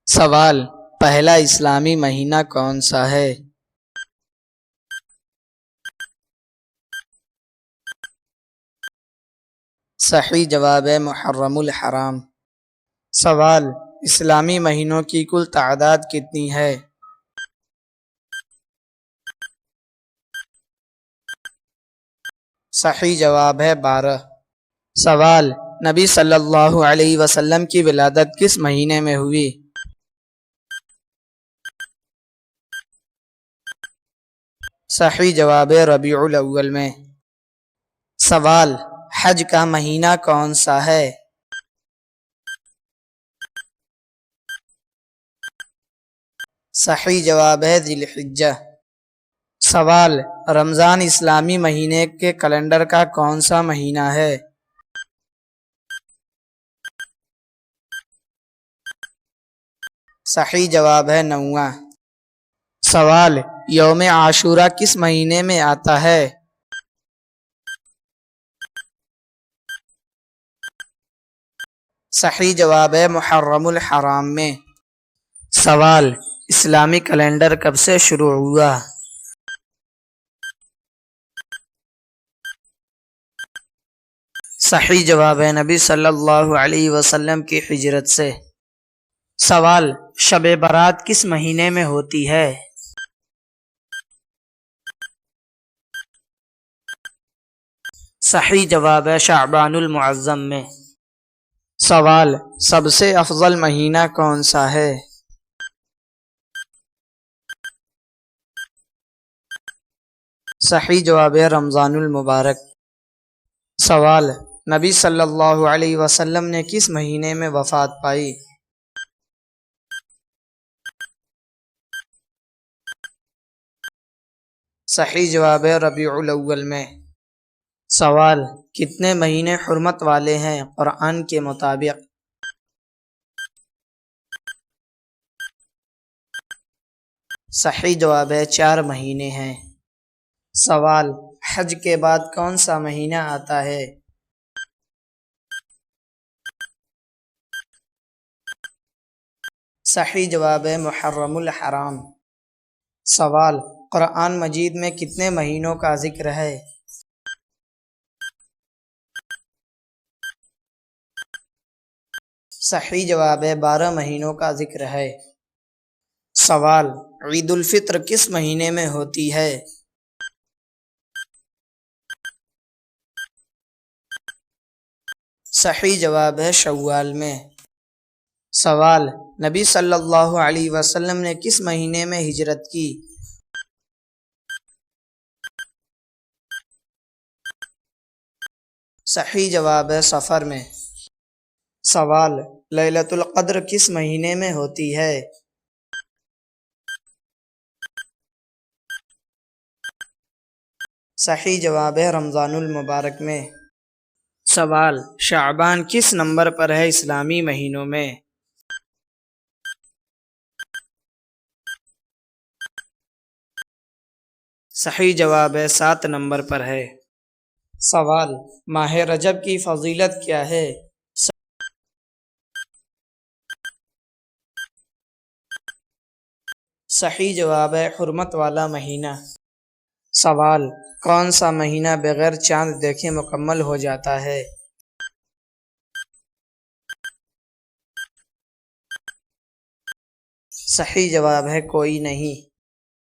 سوال: پہلا اسلامی مہینہ کون سا ہے؟ صحیح جواب ہے محرم الحرام۔ سوال: اسلامی مہینوں کی کل تعداد کتنی ہے؟ صحیح جواب ہے 12۔ سوال: نبی صلی اللہ علیہ وسلم کی ولادت کس مہینے میں ہوئی؟ صحیح جواب ہے ربیع الاول میں۔ سوال: حج کا مہینہ کون سا ہے؟ صحیح جواب ہے ذی الحجہ۔ سوال: رمضان اسلامی مہینے کے کیلنڈر کا کون سا مہینہ ہے؟ صحیح جواب ہے 9واں۔ سوال: یوم عاشورہ کس مہینے میں آتا ہے؟ صحیح جواب ہے محرم الحرام میں۔ سوال: اسلامی کیلنڈر کب سے شروع ہوا؟ صحیح جواب ہے نبی صلی اللہ علیہ وسلم کی ہجرت سے۔ سوال: شب برات کس مہینے میں ہوتی ہے؟ صحیح جواب ہے شعبان المعظم میں۔ سوال: سب سے افضل مہینہ کون سا ہے؟ صحیح جواب ہے رمضان المبارک۔ سوال: نبی صلی اللہ علیہ وسلم نے کس مہینے میں وفات پائی؟ صحیح جواب ہے ربیع الاول میں۔ سوال: کتنے مہینے حرمت والے ہیں قرآن کے مطابق؟ صحیح جواب ہے 4 مہینے ہیں۔ سوال: حج کے بعد کون سا مہینہ آتا ہے؟ صحیح جواب ہے محرم الحرام۔ سوال: قرآن مجید میں کتنے مہینوں کا ذکر ہے؟ صحیح جواب ہے 12 مہینوں کا ذکر ہے۔ سوال: عید الفطر کس مہینے میں ہوتی ہے؟ صحیح جواب ہے شوال میں۔ سوال: نبی صلی اللہ علیہ وسلم نے کس مہینے میں ہجرت کی؟ صحیح جواب ہے صفر میں۔ سوال: لیلۃ القدر کس مہینے میں ہوتی ہے؟ صحیح جواب ہے رمضان المبارک میں۔ سوال: شعبان کس نمبر پر ہے اسلامی مہینوں میں؟ صحیح جواب ہے 7 نمبر پر ہے۔ سوال: ماہ رجب کی فضیلت کیا ہے؟ صحیح جواب ہے حرمت والا مہینہ۔ سوال: کون سا مہینہ بغیر چاند دیکھے مکمل ہو جاتا ہے؟ صحیح جواب ہے کوئی نہیں۔